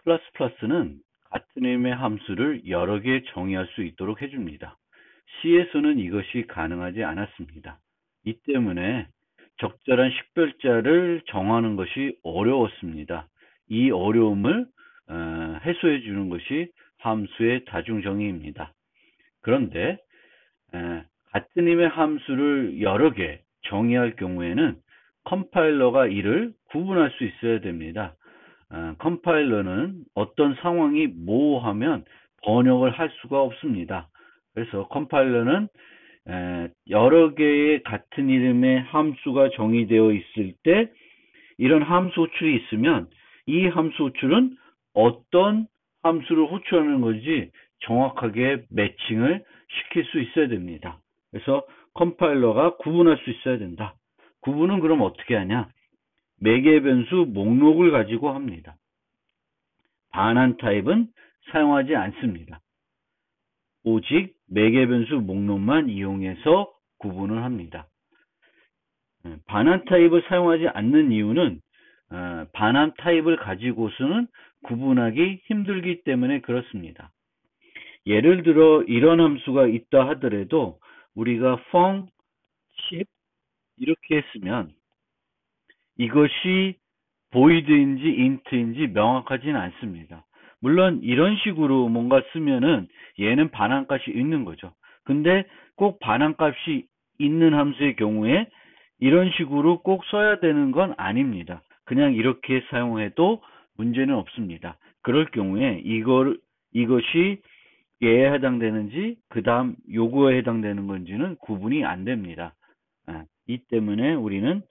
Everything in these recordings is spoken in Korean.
플러스는 같은 의미의 함수를 여러 개 정의할 수 있도록 해줍니다. C에서는 이것이 가능하지 않았습니다. 이 때문에 적절한 식별자를 정하는 것이 어려웠습니다. 이 어려움을 해소해 주는 것이 함수의 다중정의입니다. 그런데 같은 의미의 함수를 여러 개 정의할 경우에는 컴파일러가 이를 구분할 수 있어야 됩니다. 컴파일러는 어떤 상황이 모호하면 번역을 할 수가 없습니다. 그래서 컴파일러는 여러 개의 같은 이름의 함수가 정의되어 있을 때 이런 함수 호출이 있으면 이 함수 호출은 어떤 함수를 호출하는 건지 정확하게 매칭을 시킬 수 있어야 됩니다. 그래서 컴파일러가 구분할 수 있어야 된다. 구분은 그럼 어떻게 하냐? 매개 변수 목록을 가지고 합니다. 반환 타입은 사용하지 않습니다. 오직 매개 변수 목록만 이용해서 구분을 합니다. 반환 타입을 사용하지 않는 이유는 반환 타입을 가지고서는 구분하기 힘들기 때문에 그렇습니다. 예를 들어 이런 함수가 있다 하더라도 우리가 펑 10 이렇게 했으면 이것이 void인지 int인지 명확하지는 않습니다. 물론 이런 식으로 뭔가 쓰면은 얘는 반환값이 있는 거죠. 근데 꼭 반환값이 있는 함수의 경우에 이런 식으로 꼭 써야 되는 건 아닙니다. 그냥 이렇게 사용해도 문제는 없습니다. 그럴 경우에 이것이 얘에 해당되는지 그 다음 요거에 해당되는 건지는 구분이 안 됩니다. 이 때문에 우리는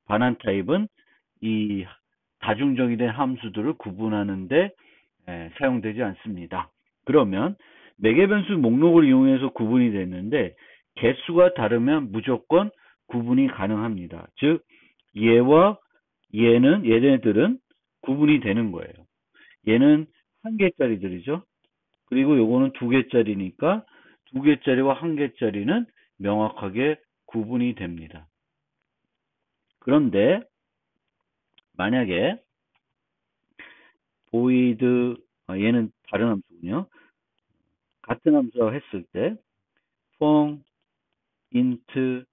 반환 타입은 이 다중정의된 함수들을 구분하는데 사용되지 않습니다. 그러면 매개 변수 목록을 이용해서 구분이 됐는데 개수가 다르면 무조건 구분이 가능합니다. 즉 얘와 얘네들은 구분이 되는 거예요. 얘는 한 개짜리들이죠. 그리고 요거는 두 개짜리니까 두 개짜리와 한 개짜리는 명확하게 구분이 됩니다. 그런데 만약에 void 얘는 다른 함수군요. 같은 함수라고 했을 때 펑 int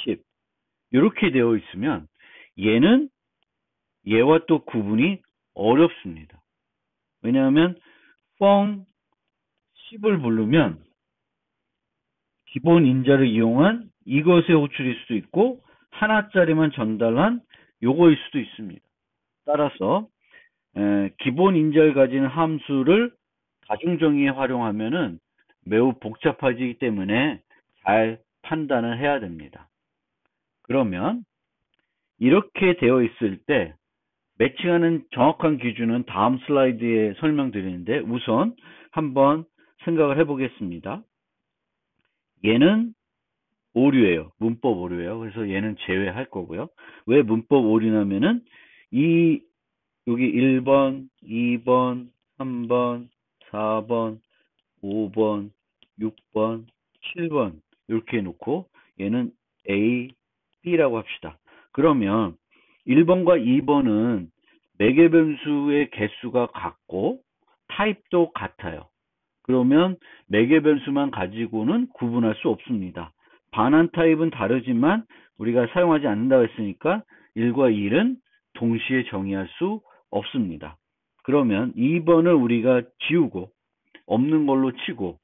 10 이렇게 되어 있으면 얘는 얘와 또 구분이 어렵습니다. 왜냐하면 펑 10을 부르면 기본 인자를 이용한 이것의 호출일 수도 있고 하나짜리만 전달한 요거일 수도 있습니다. 따라서 기본 인자를 가진 함수를 다중정의에 활용하면은 매우 복잡해지기 때문에 잘 판단을 해야 됩니다. 그러면 이렇게 되어 있을 때 매칭하는 정확한 기준은 다음 슬라이드에 설명드리는데 우선 한번 생각을 해보겠습니다. 얘는 오류예요. 문법 오류예요. 그래서 얘는 제외할 거고요. 왜 문법 오류냐면은 여기 1번, 2번, 3번, 4번, 5번, 6번, 7번 이렇게 해놓고 얘는 A, B라고 합시다. 그러면 1번과 2번은 매개 변수의 개수가 같고 타입도 같아요. 그러면 매개 변수만 가지고는 구분할 수 없습니다. 반환 타입은 다르지만 우리가 사용하지 않는다고 했으니까 1과 1은 동시에 정의할 수 없습니다. 그러면 2번을 우리가 지우고 없는 걸로 치고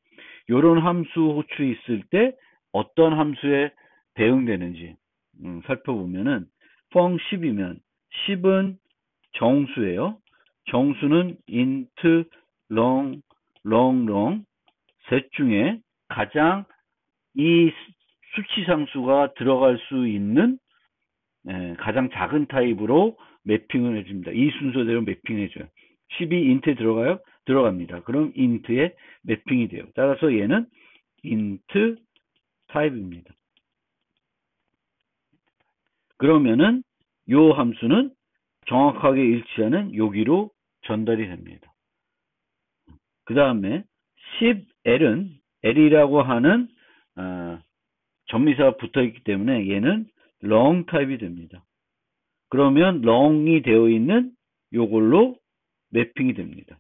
이런 함수 호출이 있을 때 어떤 함수에 대응되는지 살펴보면은 펑 10이면 10은 정수예요. 정수는 int, long, 셋 중에 가장 이 수치상수가 들어갈 수 있는 가장 작은 타입으로 매핑을 해줍니다. 이 순서대로 매핑해줘요. 10이 int에 들어가요? 들어갑니다. 그럼 int에 매핑이 돼요. 따라서 얘는 int 타입입니다. 그러면은 요 함수는 정확하게 일치하는 여기로 전달이 됩니다. 그 다음에 10L은 L이라고 하는 전미사가 붙어있기 때문에 얘는 long 타입이 됩니다. 그러면 long이 되어 있는 요걸로 매핑이 됩니다.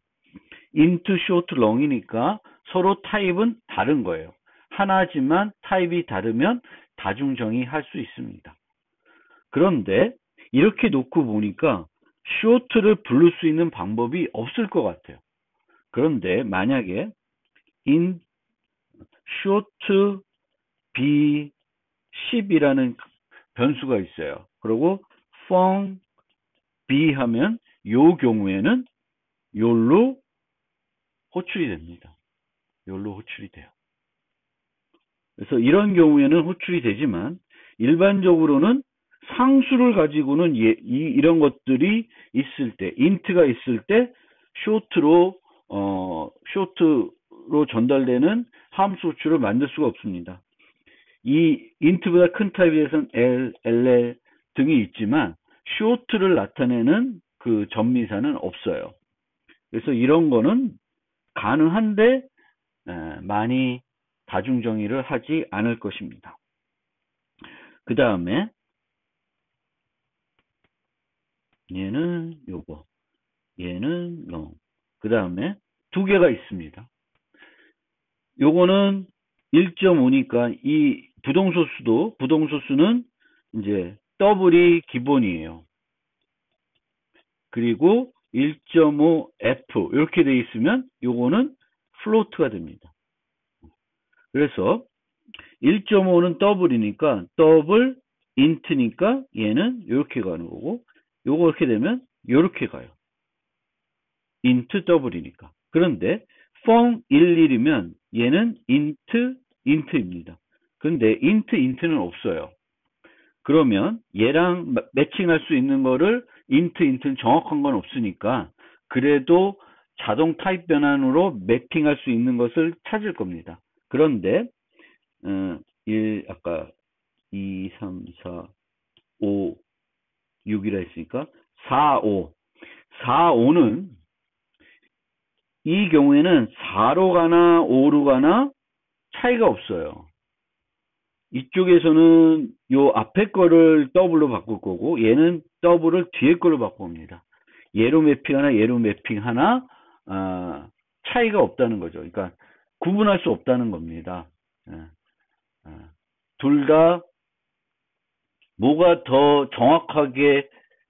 int, short, long이니까 서로 타입은 다른 거예요. 하나지만 타입이 다르면 다중정의 할 수 있습니다. 그런데 이렇게 놓고 보니까 short를 부를 수 있는 방법이 없을 것 같아요. 그런데 만약에 in short b 10이라는 변수가 있어요. 그리고 fun b 하면 요 경우에는 요로 호출이 됩니다. 요로 호출이 돼요. 그래서 이런 경우에는 호출이 되지만 일반적으로는 상수를 가지고는 이런 것들이 있을 때, int가 있을 때 short로 전달되는 함수 호출을 만들 수가 없습니다. 이 int보다 큰 타입에서는 LL 등이 있지만 short를 나타내는 그 전미사는 없어요. 그래서 이런 거는 가능한데 많이 다중정의를 하지 않을 것입니다. 그 다음에 얘는 요거, 얘는 long. 그 다음에 두 개가 있습니다. 요거는 1.5니까 이 부동소수는 이제 더블이 기본이에요. 그리고 1.5f 이렇게 돼 있으면 요거는 플로트가 됩니다. 그래서 1.5는 더블이니까 더블 int니까 얘는 이렇게 가는 거고 요거 이렇게 되면 이렇게 가요. int 더블이니까. 그런데 fun 11이면 얘는 int입니다. 그런데 int는 없어요. 그러면 얘랑 매칭할 수 있는 거를 int는 정확한 건 없으니까 그래도 자동 타입 변환으로 매핑할 수 있는 것을 찾을 겁니다. 그런데 아까 2, 3, 4, 5, 6이라 했으니까 4, 5. 4, 5는 이 경우에는 4로 가나 5로 가나 차이가 없어요. 이쪽에서는 요 앞에 거를 더블로 바꿀 거고 얘는 더블을 뒤에 걸로 바꿉니다. 얘로 매핑하나 얘로 매핑하나 차이가 없다는 거죠. 그러니까 구분할 수 없다는 겁니다. 둘 다 뭐가 더 정확하게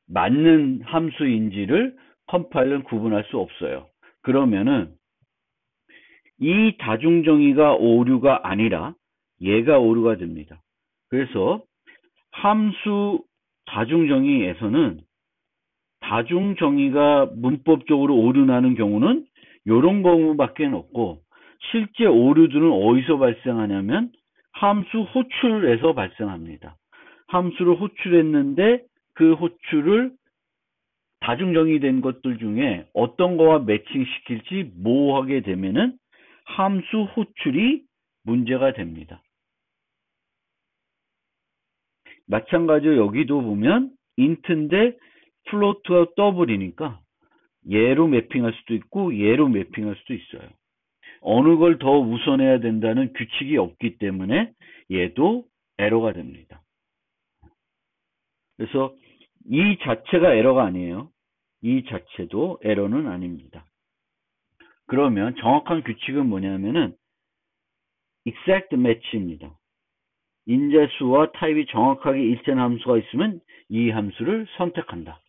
맞는 함수인지를 컴파일러는 구분할 수 없어요. 그러면은 이 다중정의가 오류가 아니라 얘가 오류가 됩니다. 그래서 함수 다중정의에서는 다중정의가 문법적으로 오류 나는 경우는 이런 경우밖에 없고 실제 오류들은 어디서 발생하냐면 함수 호출에서 발생합니다. 함수를 호출했는데 그 호출을 다중정의된 것들 중에 어떤 거와 매칭시킬지 모호하게 되면은 함수 호출이 문제가 됩니다. 마찬가지로 여기도 보면 int인데 플로트가 더블이니까 얘로 매핑할 수도 있고 얘로 매핑할 수도 있어요. 어느 걸 더 우선해야 된다는 규칙이 없기 때문에 얘도 에러가 됩니다. 그래서 이 자체가 에러가 아니에요. 이 자체도 에러는 아닙니다. 그러면 정확한 규칙은 뭐냐면은 exact match입니다. 인재수와 타입이 정확하게 일치하는 함수가 있으면 이 함수를 선택한다.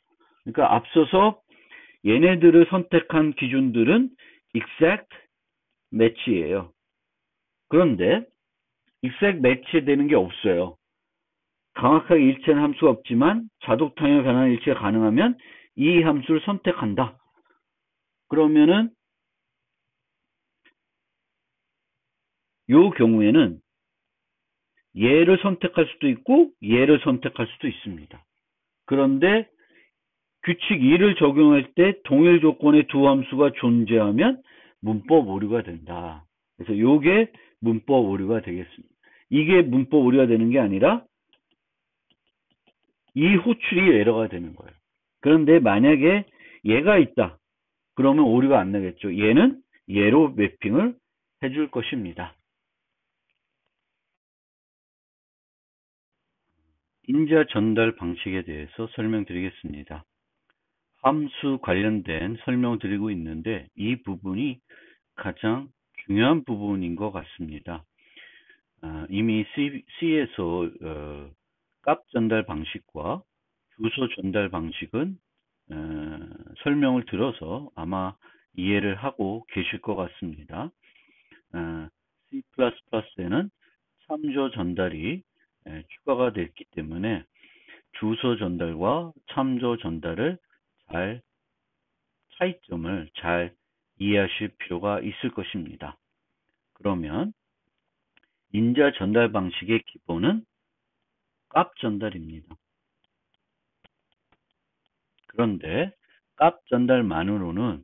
그러니까 앞서서 얘네들을 선택한 기준들은 exact match예요. 그런데 exact match 되는 게 없어요. 정확하게 일치하는 함수가 없지만 자동타입 변환 일치가 가능하면 이 함수를 선택한다. 그러면은 이 경우에는 얘를 선택할 수도 있고 얘를 선택할 수도 있습니다. 그런데 규칙 2를 적용할 때 동일 조건의 두 함수가 존재하면 문법 오류가 된다. 그래서 이게 문법 오류가 되겠습니다. 이게 문법 오류가 되는 게 아니라 이 호출이 에러가 되는 거예요. 그런데 만약에 얘가 있다. 그러면 오류가 안 나겠죠. 얘는 얘로 매핑을 해줄 것입니다. 인자 전달 방식에 대해서 설명드리겠습니다. 함수 관련된 설명 드리고 있는데 이 부분이 가장 중요한 부분인 것 같습니다. 이미 C에서 값 전달 방식과 주소 전달 방식은 설명을 들어서 아마 이해를 하고 계실 것 같습니다. C++에는 참조 전달이 추가가 됐기 때문에 주소 전달과 참조 전달을 차이점을 잘 이해하실 필요가 있을 것입니다. 그러면 인자 전달 방식의 기본은 값 전달입니다. 그런데 값 전달만으로는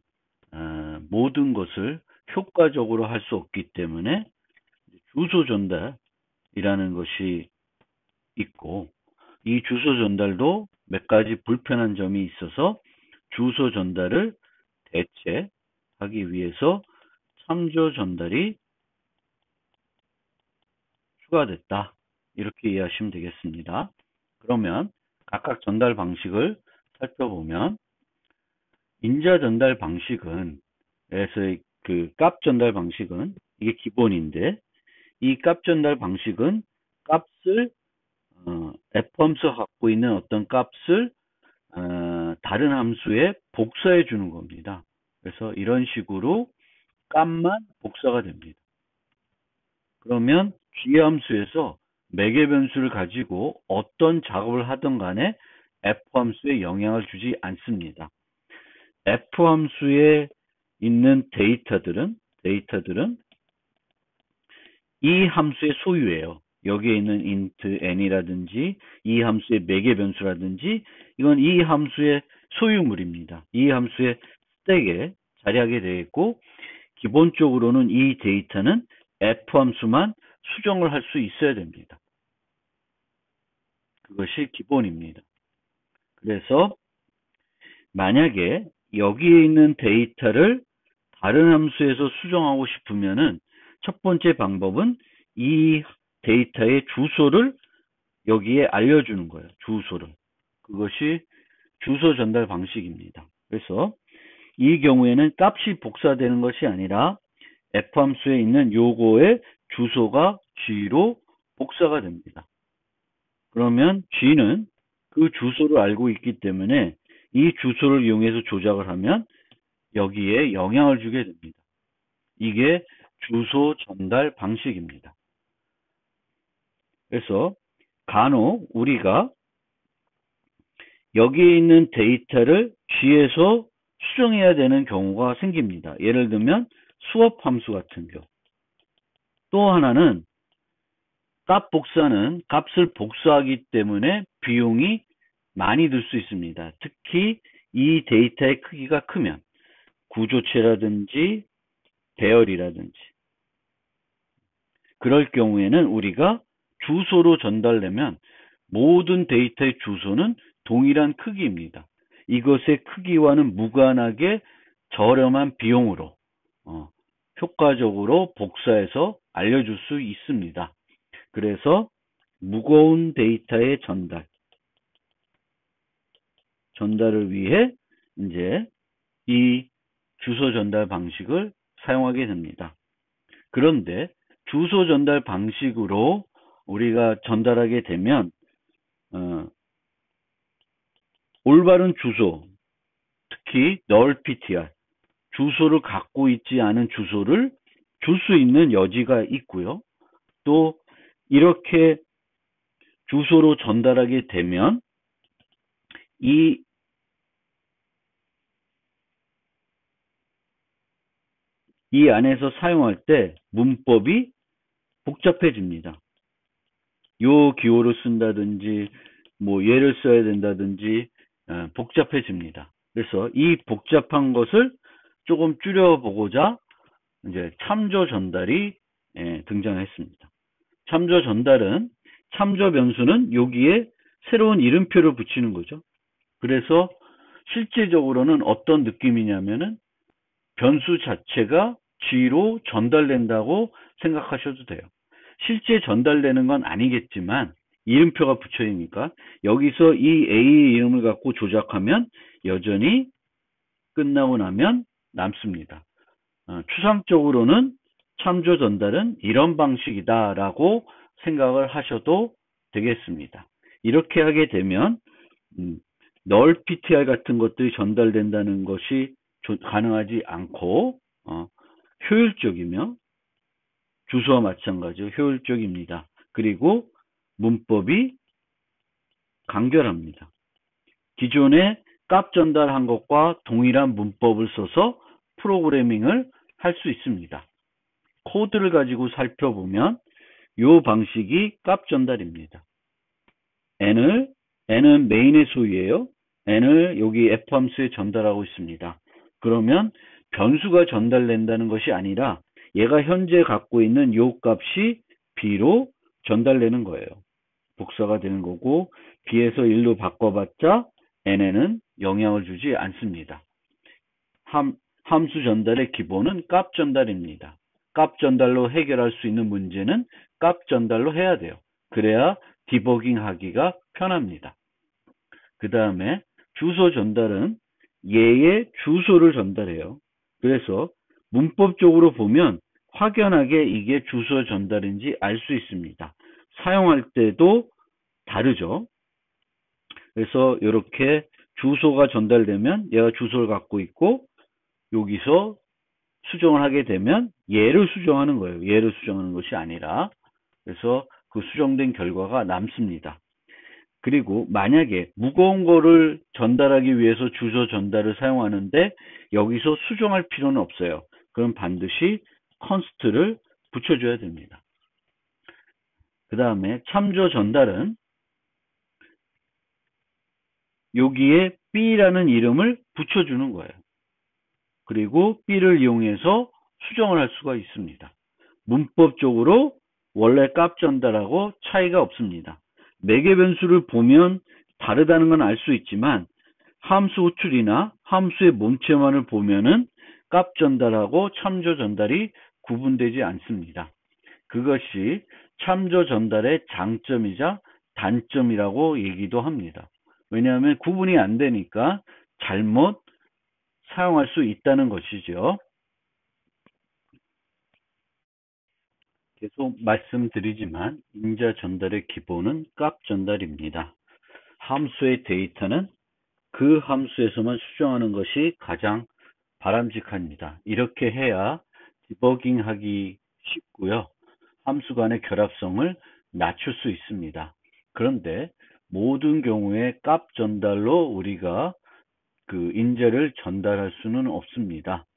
모든 것을 효과적으로 할 수 없기 때문에 주소 전달이라는 것이 있고, 이 주소 전달도 몇 가지 불편한 점이 있어서 주소 전달을 대체하기 위해서 참조 전달이 추가됐다. 이렇게 이해하시면 되겠습니다. 그러면 각각 전달 방식을 살펴보면 인자 전달 방식은 에서의 그 값 전달 방식은 이게 기본인데 이 값 전달 방식은 값을 f함수가 갖고 있는 어떤 값을 다른 함수에 복사해 주는 겁니다. 그래서 이런 식으로 값만 복사가 됩니다. 그러면 G함수에서 매개 변수를 가지고 어떤 작업을 하든 간에 F함수에 영향을 주지 않습니다. F함수에 있는 데이터들은 이 함수의 소유예요. 여기에 있는 int n이라든지 이 함수의 매개 변수라든지 이건 이 함수의 소유물입니다. 이 함수의 스택에 자리하게 되어 있고 기본적으로는 이 데이터는 F함수만 수정을 할 수 있어야 됩니다. 그것이 기본입니다. 그래서 만약에 여기에 있는 데이터를 다른 함수에서 수정하고 싶으면은 첫 번째 방법은 이 데이터의 주소를 여기에 알려주는 거예요. 주소를. 그것이 주소 전달 방식입니다. 그래서 이 경우에는 값이 복사되는 것이 아니라 F함수에 있는 요거의 주소가 G로 복사가 됩니다. 그러면 G는 그 주소를 알고 있기 때문에 이 주소를 이용해서 조작을 하면 여기에 영향을 주게 됩니다. 이게 주소 전달 방식입니다. 그래서 간혹 우리가 여기에 있는 데이터를 G에서 수정해야 되는 경우가 생깁니다. 예를 들면 수업 함수 같은 경우. 또 하나는 값 복사는 값을 복사하기 때문에 비용이 많이 들 수 있습니다. 특히 이 데이터의 크기가 크면 구조체라든지 배열이라든지 그럴 경우에는 우리가 주소로 전달되면 모든 데이터의 주소는 동일한 크기입니다. 이것의 크기와는 무관하게 저렴한 비용으로 효과적으로 복사해서 알려줄 수 있습니다. 그래서 무거운 데이터의 전달을 위해 이제 이 주소 전달 방식을 사용하게 됩니다. 그런데 주소 전달 방식으로 우리가 전달하게 되면 올바른 주소, 특히 null ptr, 주소를 갖고 있지 않은 주소를 줄 수 있는 여지가 있고요. 또 이렇게 주소로 전달하게 되면 이 안에서 사용할 때 문법이 복잡해집니다. 요 기호를 쓴다든지 뭐 얘를 써야 된다든지 복잡해집니다. 그래서 이 복잡한 것을 조금 줄여보고자 이제 참조 전달이 등장했습니다. 참조 전달은 참조 변수는 여기에 새로운 이름표를 붙이는 거죠. 그래서 실제적으로는 어떤 느낌이냐면은 변수 자체가 G로 전달된다고 생각하셔도 돼요. 실제 전달되는 건 아니겠지만 이름표가 붙여지니까 여기서 이 A 이름을 갖고 조작하면 여전히 끝나고 나면 남습니다. 추상적으로는 참조 전달은 이런 방식이다라고 생각을 하셔도 되겠습니다. 이렇게 하게 되면 널 PTR 같은 것들이 전달된다는 것이 가능하지 않고 효율적이며 주소와 마찬가지로 효율적입니다. 그리고 문법이 간결합니다. 기존에 값 전달한 것과 동일한 문법을 써서 프로그래밍을 할 수 있습니다. 코드를 가지고 살펴보면 이 방식이 값 전달입니다. n은 메인의 소유예요. n을 여기 f 함수에 전달하고 있습니다. 그러면 변수가 전달된다는 것이 아니라 얘가 현재 갖고 있는 요 값이 b로 전달되는 거예요. 복사가 되는 거고 b에서 1로 바꿔봤자 n에는 영향을 주지 않습니다. 함수 전달의 기본은 값 전달입니다. 값 전달로 해결할 수 있는 문제는 값 전달로 해야 돼요. 그래야 디버깅 하기가 편합니다. 그 다음에 주소 전달은 얘의 주소를 전달해요. 그래서 문법적으로 보면 확연하게 이게 주소 전달인지 알 수 있습니다. 사용할 때도 다르죠. 그래서 이렇게 주소가 전달되면 얘가 주소를 갖고 있고 여기서 수정을 하게 되면 얘를 수정하는 거예요. 얘를 수정하는 것이 아니라. 그래서 그 수정된 결과가 남습니다. 그리고 만약에 무거운 거를 전달하기 위해서 주소 전달을 사용하는데 여기서 수정할 필요는 없어요. 그럼 반드시 const를 붙여줘야 됩니다. 그 다음에 참조 전달은 여기에 b라는 이름을 붙여주는 거예요. 그리고 b를 이용해서 수정을 할 수가 있습니다. 문법적으로 원래 값 전달하고 차이가 없습니다. 매개 변수를 보면 다르다는 건 알 수 있지만 함수 호출이나 함수의 몸체만을 보면은 값 전달하고 참조 전달이 구분되지 않습니다. 그것이 참조 전달의 장점이자 단점이라고 얘기도 합니다. 왜냐하면 구분이 안 되니까 잘못 사용할 수 있다는 것이죠. 계속 말씀드리지만 인자 전달의 기본은 값 전달입니다. 함수의 데이터는 그 함수에서만 수정하는 것이 가장 바람직합니다. 이렇게 해야 디버깅 하기 쉽고요. 함수 간의 결합성을 낮출 수 있습니다. 그런데 모든 경우에 값 전달로 우리가 그 인자를 전달할 수는 없습니다.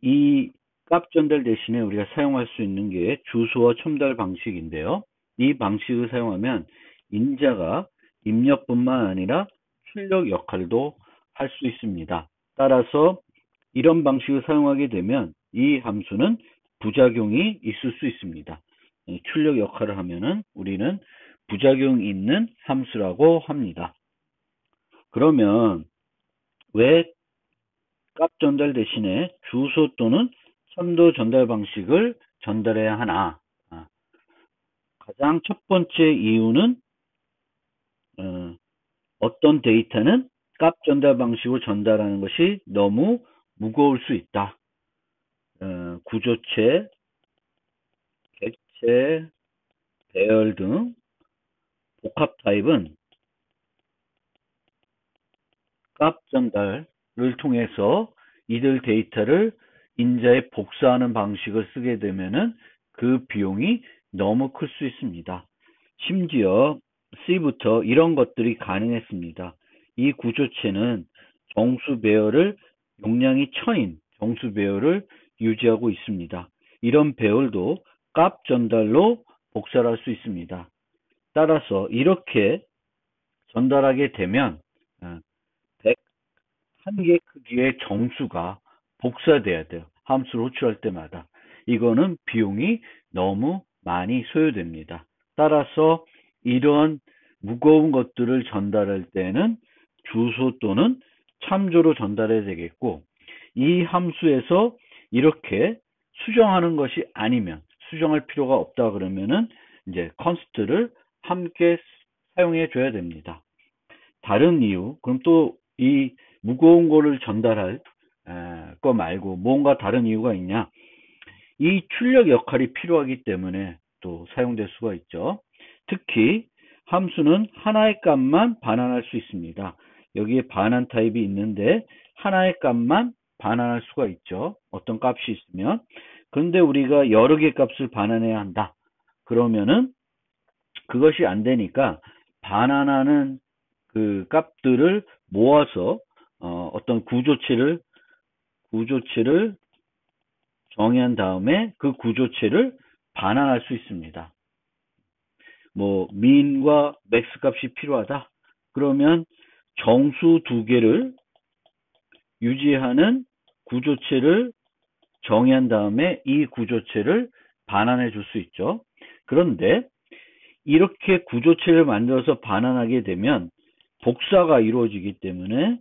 이 값 전달 대신에 우리가 사용할 수 있는 게 주소와 첨달 방식인데요. 이 방식을 사용하면 인자가 입력뿐만 아니라 출력 역할도 할 수 있습니다. 따라서 이런 방식을 사용하게 되면 이 함수는 부작용이 있을 수 있습니다. 출력 역할을 하면은 우리는 부작용이 있는 함수라고 합니다. 그러면 왜 값 전달 대신에 주소 또는 첨도 전달 방식을 전달해야 하나? 가장 첫 번째 이유는 어떤 데이터는 값 전달 방식으로 전달하는 것이 너무 무거울 수 있다. 구조체, 객체, 배열 등 복합 타입은 값 전달을 통해서 이들 데이터를 인자에 복사하는 방식을 쓰게 되면은 그 비용이 너무 클 수 있습니다. 심지어 C부터 이런 것들이 가능했습니다. 이 구조체는 정수 배열을 용량이 1000인 정수 배열을 유지하고 있습니다. 이런 배열도 값 전달로 복사를 할 수 있습니다. 따라서 이렇게 전달하게 되면 101개 크기의 정수가 복사돼야 돼요. 함수를 호출할 때마다. 이거는 비용이 너무 많이 소요됩니다. 따라서 이런 무거운 것들을 전달할 때는 주소 또는 참조로 전달해야 되겠고, 이 함수에서 이렇게 수정하는 것이 아니면, 수정할 필요가 없다 그러면은 이제 const를 함께 사용해 줘야 됩니다. 다른 이유, 그럼 또 이 무거운 거를 전달할 거 말고 뭔가 다른 이유가 있냐? 이 출력 역할이 필요하기 때문에 또 사용될 수가 있죠. 특히 함수는 하나의 값만 반환할 수 있습니다. 여기에 반환 타입이 있는데 하나의 값만 반환할 수가 있죠. 어떤 값이 있으면. 그런데 우리가 여러 개 값을 반환해야 한다. 그러면은 그것이 안 되니까 반환하는 그 값들을 모아서 어떤 구조체를 정의한 다음에 그 구조체를 반환할 수 있습니다. 뭐 민과 맥스 값이 필요하다. 그러면 정수 두 개를 유지하는 구조체를 정의한 다음에 이 구조체를 반환해 줄 수 있죠. 그런데 이렇게 구조체를 만들어서 반환하게 되면 복사가 이루어지기 때문에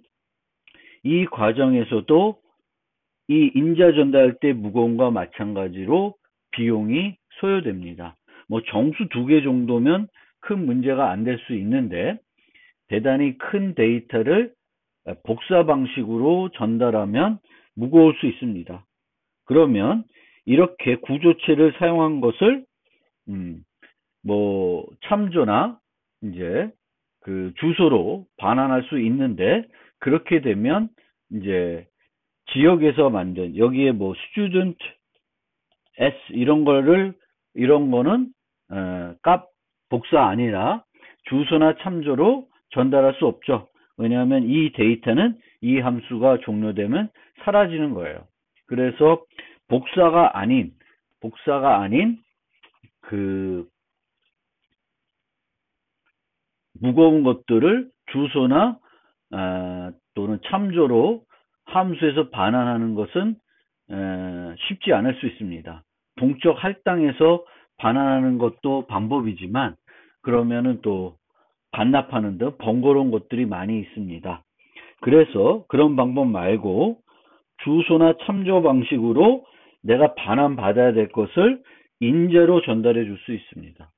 이 과정에서도 이 인자 전달할 때 무거움과 마찬가지로 비용이 소요됩니다. 뭐 정수 두 개 정도면 큰 문제가 안 될 수 있는데 대단히 큰 데이터를 복사 방식으로 전달하면 무거울 수 있습니다. 그러면 이렇게 구조체를 사용한 것을 뭐 참조나 이제 그 주소로 반환할 수 있는데 그렇게 되면 이제 지역에서 만든 여기에 뭐 student s 이런 거는 값 복사 아니라 주소나 참조로 전달할 수 없죠. 왜냐하면 이 데이터는 이 함수가 종료되면 사라지는 거예요. 그래서 복사가 아닌 그 무거운 것들을 주소나 또는 참조로 함수에서 반환하는 것은 쉽지 않을 수 있습니다. 동적 할당에서 반환하는 것도 방법이지만 그러면은 또 반납하는 등 번거로운 것들이 많이 있습니다. 그래서 그런 방법 말고 주소나 참조 방식으로 내가 반환받아야 될 것을 인재로 전달해 줄 수 있습니다.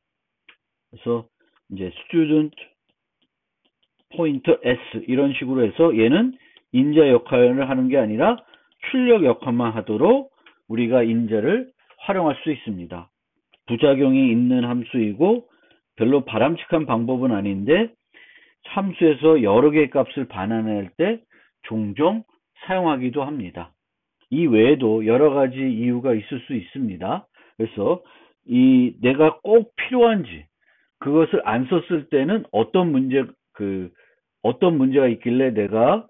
그래서 이제 student 포인터 s 이런 식으로 해서 얘는 인자 역할을 하는 게 아니라 출력 역할만 하도록 우리가 인자를 활용할 수 있습니다. 부작용이 있는 함수이고 별로 바람직한 방법은 아닌데 함수에서 여러 개의 값을 반환할 때 종종 사용하기도 합니다. 이 외에도 여러 가지 이유가 있을 수 있습니다. 그래서 내가 꼭 필요한지 그것을 안 썼을 때는 어떤 문제가 있길래 내가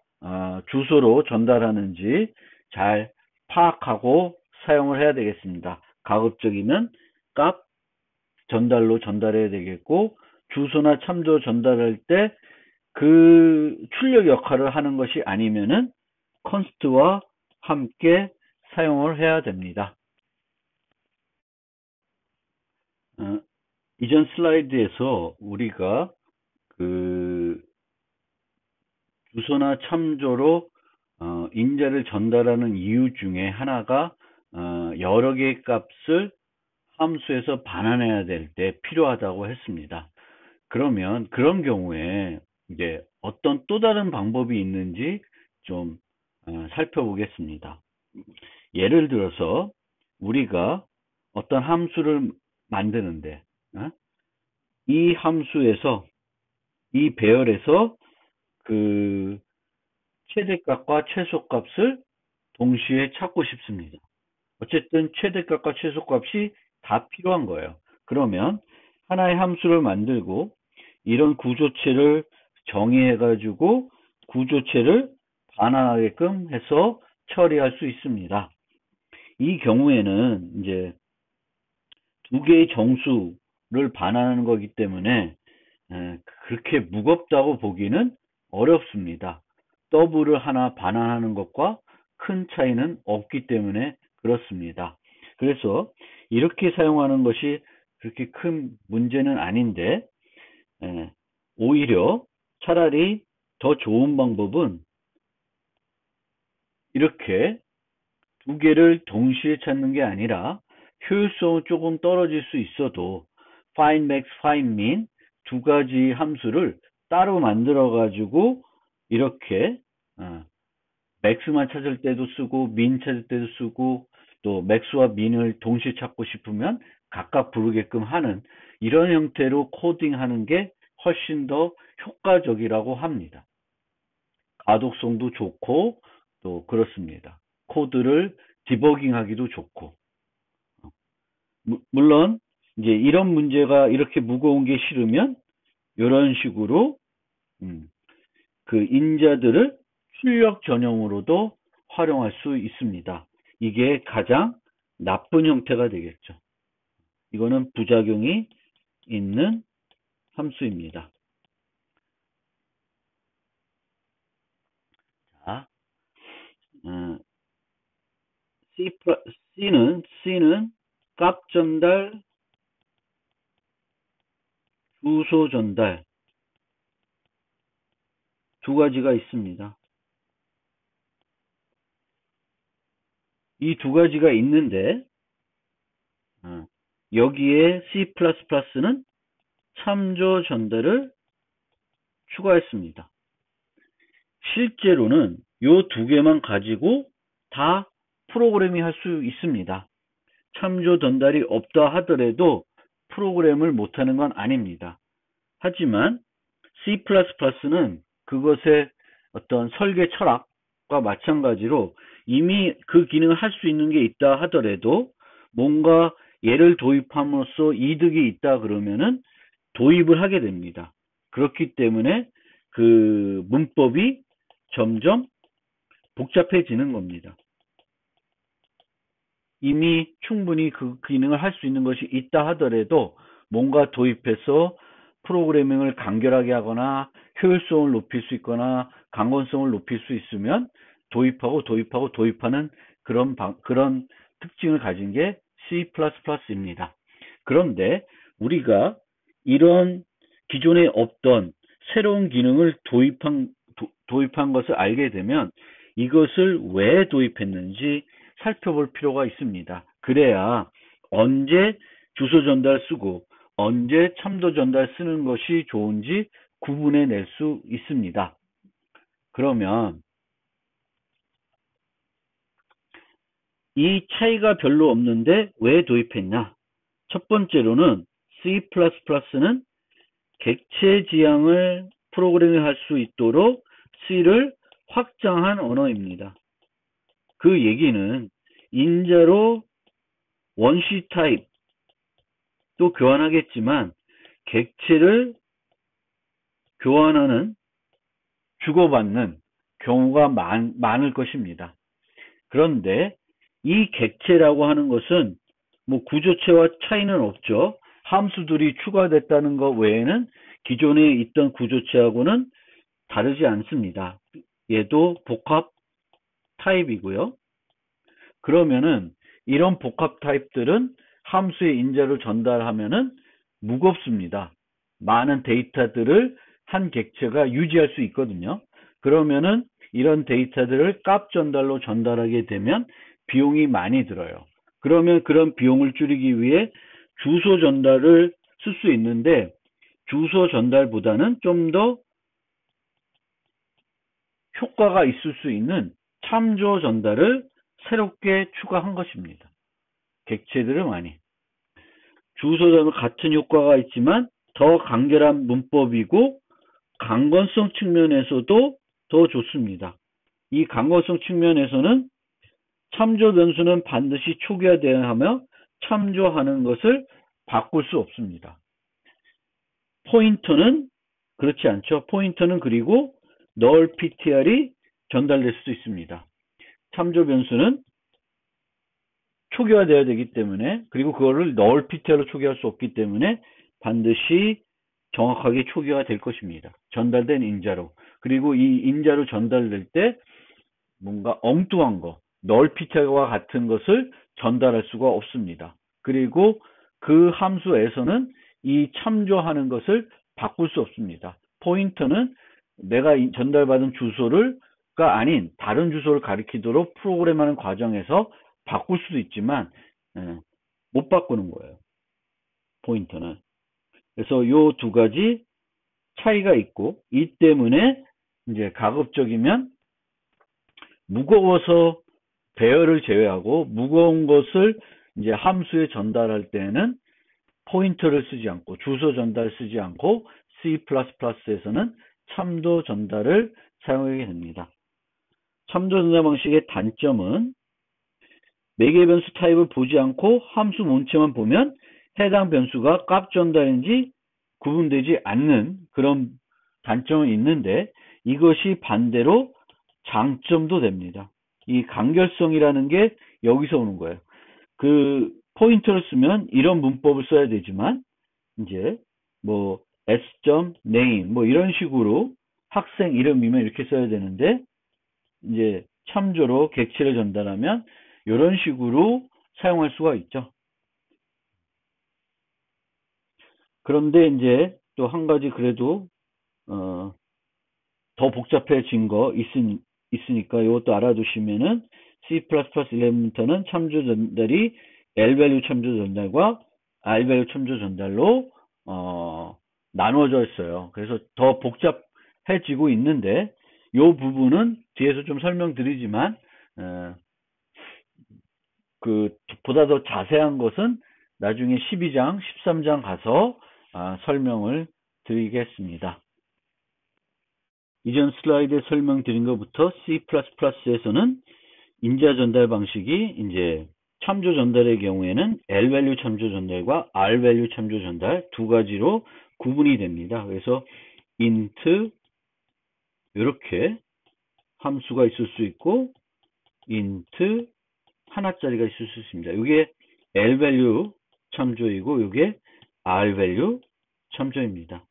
주소로 전달하는지 잘 파악하고 사용을 해야 되겠습니다. 가급적이면 값 전달로 전달해야 되겠고 주소나 참조 전달할 때 그 출력 역할을 하는 것이 아니면은 const와 함께 사용을 해야 됩니다. 이전 슬라이드에서 우리가 그 주소나 참조로 인자를 전달하는 이유 중에 하나가 여러 개의 값을 함수에서 반환해야 될 때 필요하다고 했습니다. 그러면 그런 경우에 이제 어떤 또 다른 방법이 있는지 좀 살펴보겠습니다. 예를 들어서 우리가 어떤 함수를 만드는데 이 함수에서 이 배열에서 그 최대값과 최소값을 동시에 찾고 싶습니다. 어쨌든 최대값과 최소값이 다 필요한 거예요. 그러면 하나의 함수를 만들고 이런 구조체를 정의해가지고 구조체를 반환하게끔 해서 처리할 수 있습니다. 이 경우에는 이제 두 개의 정수를 반환하는 거기 때문에 그렇게 무겁다고 보기는 어렵습니다. 더블을 하나 반환하는 것과 큰 차이는 없기 때문에 그렇습니다. 그래서 이렇게 사용하는 것이 그렇게 큰 문제는 아닌데 오히려 차라리 더 좋은 방법은 이렇게 두 개를 동시에 찾는 게 아니라 효율성은 조금 떨어질 수 있어도 find max, find min 두 가지 함수를 따로 만들어 가지고 이렇게 맥스만 찾을 때도 쓰고 민 찾을 때도 쓰고 또 맥스와 민을 동시에 찾고 싶으면 각각 부르게끔 하는 이런 형태로 코딩하는 게 훨씬 더 효과적이라고 합니다. 가독성도 좋고 또 그렇습니다. 코드를 디버깅하기도 좋고. 물론 이제 이런 문제가 이렇게 무거운 게 싫으면 이런 식으로 그 인자들을 출력 전용으로도 활용할 수 있습니다. 이게 가장 나쁜 형태가 되겠죠. 이거는 부작용이 있는 함수입니다. 자, C는 값 전달, 주소 전달 두 가지가 있습니다. 이 두 가지가 있는데 여기에 C++는 참조 전달을 추가했습니다. 실제로는 이 두 개만 가지고 다 프로그래밍 할 수 있습니다. 참조 전달이 없다 하더라도 프로그램을 못하는 건 아닙니다. 하지만 C++는 그것의 어떤 설계 철학과 마찬가지로 이미 그 기능을 할 수 있는 게 있다 하더라도 뭔가 얘를 도입함으로써 이득이 있다 그러면은 도입을 하게 됩니다. 그렇기 때문에 그 문법이 점점 복잡해지는 겁니다. 이미 충분히 그 기능을 할 수 있는 것이 있다 하더라도 뭔가 도입해서 프로그래밍을 간결하게 하거나 효율성을 높일 수 있거나 강건성을 높일 수 있으면 도입하는 그런 특징을 가진 게 C++입니다. 그런데 우리가 이런 기존에 없던 새로운 기능을 도입한 것을 알게 되면 이것을 왜 도입했는지 살펴볼 필요가 있습니다. 그래야 언제 주소 전달 쓰고 언제 참조 전달 쓰는 것이 좋은지 구분해 낼 수 있습니다. 그러면 이 차이가 별로 없는데 왜 도입했냐? 첫 번째로는 C++는 객체 지향을 프로그래밍 할 수 있도록 C를 확장한 언어입니다. 그 얘기는 인자로 원시 타입 또 교환하겠지만 객체를 교환하는 주고받는 경우가 많을 것입니다. 그런데 이 객체라고 하는 것은 뭐 구조체와 차이는 없죠. 함수들이 추가됐다는 것 외에는 기존에 있던 구조체하고는 다르지 않습니다. 얘도 복합 타입이고요. 그러면은 이런 복합 타입들은 함수의 인자로 전달하면은 무겁습니다. 많은 데이터들을 한 객체가 유지할 수 있거든요. 그러면은 이런 데이터들을 값 전달로 전달하게 되면 비용이 많이 들어요. 그러면 그런 비용을 줄이기 위해 주소 전달을 쓸 수 있는데 주소 전달보다는 좀 더 효과가 있을 수 있는 참조 전달을 새롭게 추가한 것입니다. 객체들을 많이. 주소 전달 같은 효과가 있지만 더 간결한 문법이고 강건성 측면에서도 더 좋습니다. 이 강건성 측면에서는 참조 변수는 반드시 초기화되어야 하며 참조하는 것을 바꿀 수 없습니다. 포인터는 그렇지 않죠. 포인터는 그리고 null ptr이 전달될 수도 있습니다. 참조 변수는 초기화되어야 되기 때문에 그리고 그거를 null ptr로 초기화할 수 없기 때문에 반드시 정확하게 초기화될 것입니다. 전달된 인자로. 그리고 이 인자로 전달될 때 뭔가 엉뚱한 거, null ptr와 같은 것을 전달할 수가 없습니다. 그리고 그 함수에서는 이 참조하는 것을 바꿀 수 없습니다. 포인터는 내가 전달받은 주소가 아닌 다른 주소를 가리키도록 프로그램하는 과정에서 바꿀 수도 있지만 못 바꾸는 거예요. 포인터는. 그래서 이 두 가지 차이가 있고 이 때문에 이제 가급적이면 무거워서 배열을 제외하고 무거운 것을 이제 함수에 전달할 때는 포인터를 쓰지 않고 주소 전달 쓰지 않고 C++에서는 참조 전달을 사용하게 됩니다. 참조 전달 방식의 단점은 매개 변수 타입을 보지 않고 함수 문체만 보면 해당 변수가 값 전달인지 구분되지 않는 그런 단점은 있는데 이것이 반대로 장점도 됩니다. 이 간결성이라는 게 여기서 오는 거예요. 그 포인터를 쓰면 이런 문법을 써야 되지만 이제 뭐 s.name 뭐 이런 식으로 학생 이름이면 이렇게 써야 되는데 이제 참조로 객체를 전달하면 이런 식으로 사용할 수가 있죠. 그런데 이제 또 한 가지 그래도 더 복잡해진 거 있으니까 이것도 알아두시면은 C++11부터는 참조 전달이 L-value 참조 전달과 R-value 참조 전달로 나눠져 있어요. 그래서 더 복잡해지고 있는데 이 부분은 뒤에서 좀 설명드리지만 그 보다 더 자세한 것은 나중에 12장, 13장 가서 설명을 드리겠습니다. 이전 슬라이드에 설명드린 것부터 C++에서는 인자 전달 방식이 이제 참조 전달의 경우에는 L-value 참조 전달과 R-value 참조 전달 두 가지로 구분이 됩니다. 그래서 int 이렇게 함수가 있을 수 있고 int 하나짜리가 있을 수 있습니다. 이게 L-value 참조이고 이게 R-value 참조입니다.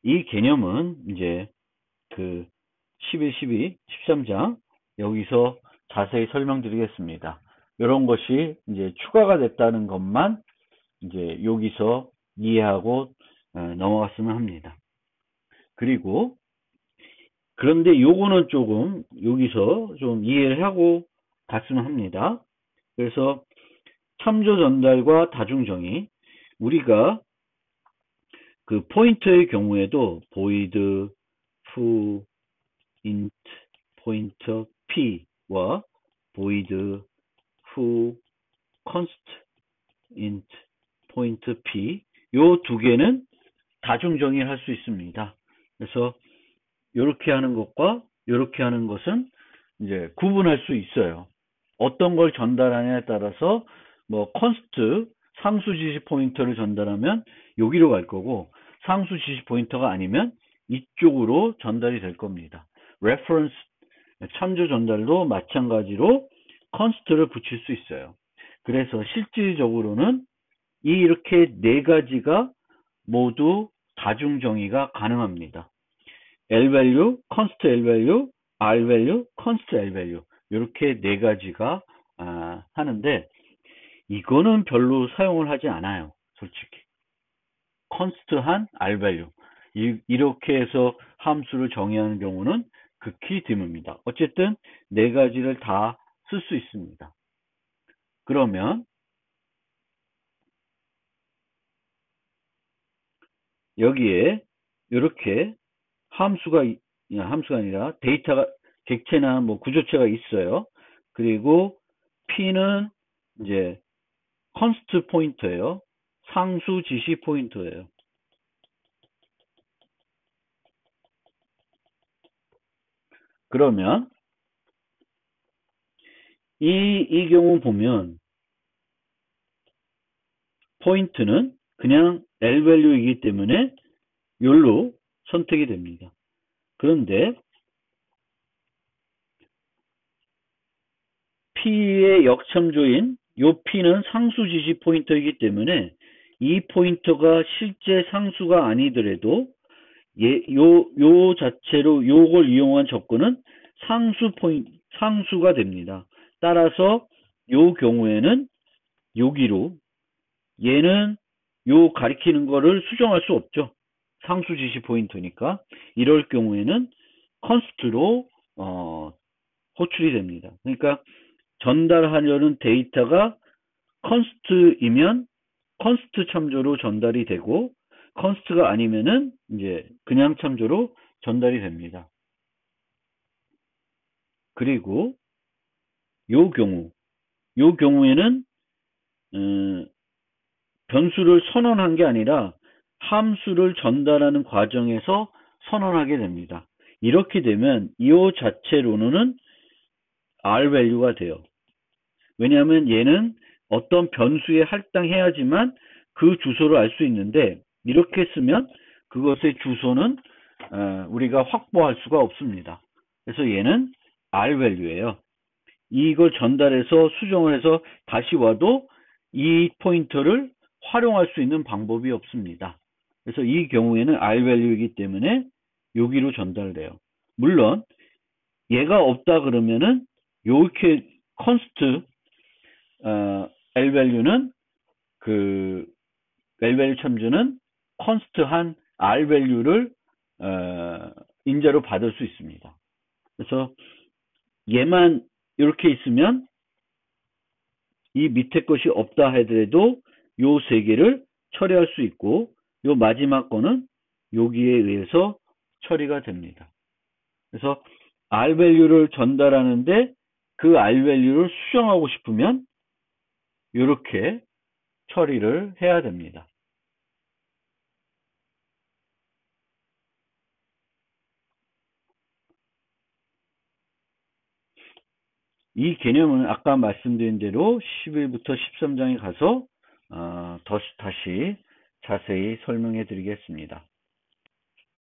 이 개념은 이제 그 11, 12, 13장 여기서 자세히 설명드리겠습니다. 이런 것이 이제 추가가 됐다는 것만 이제 여기서 이해하고 넘어갔으면 합니다. 그리고 그런데 요거는 조금 여기서 좀 이해를 하고 갔으면 합니다. 그래서 참조 전달과 다중 정의 우리가 그 포인터의 경우에도 void foo int pointer p와 void foo const int pointer p 요 두 개는 다중 정의를 할 수 있습니다. 그래서 이렇게 하는 것과 이렇게 하는 것은 이제 구분할 수 있어요. 어떤 걸 전달하냐에 따라서 뭐 const 상수 지시 포인터를 전달하면 여기로 갈 거고 상수 지시 포인터가 아니면 이쪽으로 전달이 될 겁니다. reference 참조 전달도 마찬가지로 const를 붙일 수 있어요. 그래서 실질적으로는 이렇게 네 가지가 모두 다중 정의가 가능합니다. L-value, const L-value, R-value, const R-value 이렇게 네 가지가 하는데 이거는 별로 사용을 하지 않아요. 솔직히. const한 R-value 이렇게 해서 함수를 정의하는 경우는 극히 드뭅니다. 어쨌든 네 가지를 다 쓸 수 있습니다. 그러면 여기에 이렇게 함수가 아니라 데이터가 객체나 뭐 구조체가 있어요. 그리고 P는 이제 const 포인터예요. 상수 지시 포인터예요. 그러면 이 경우 보면 포인트는 그냥 L-value이기 때문에 요로 선택이 됩니다. 그런데 P의 역참조인 요 P는 상수 지시 포인터이기 때문에 이 포인터가 실제 상수가 아니더라도 요 자체로 요걸 이용한 접근은 상수가 됩니다. 따라서 요 경우에는 여기로 얘는 요 가리키는 거를 수정할 수 없죠. 상수 지시 포인터니까 이럴 경우에는 const로 호출이 됩니다. 그러니까 전달하려는 데이터가 const이면 const 참조로 전달이 되고 const가 아니면은 이제 그냥 참조로 전달이 됩니다. 그리고 요 경우에는 변수를 선언한 게 아니라 함수를 전달하는 과정에서 선언하게 됩니다. 이렇게 되면 이 자체로는 R 밸류가 돼요. 왜냐하면 얘는 어떤 변수에 할당해야지만 그 주소를 알 수 있는데, 이렇게 쓰면 그것의 주소는 우리가 확보할 수가 없습니다. 그래서 얘는 R 밸류예요. 이걸 전달해서 수정을 해서 다시 와도 이 포인터를 활용할 수 있는 방법이 없습니다. 그래서 이 경우에는 R 밸류이기 때문에 여기로 전달돼요. 물론 얘가 없다 그러면은 요렇게 const L 밸류는 L 밸류 참조는 const한 R 밸류를 인자로 받을 수 있습니다. 그래서 얘만 이렇게 있으면 이 밑에 것이 없다 하더라도 요 세 개를 처리할 수 있고, 요 마지막 거는 여기에 의해서 처리가 됩니다. 그래서 R 밸류를 전달하는데 그 R 밸류를 수정하고 싶으면 이렇게 처리를 해야 됩니다. 이 개념은 아까 말씀드린 대로 11부터 13장에 가서 다시 자세히 설명해 드리겠습니다.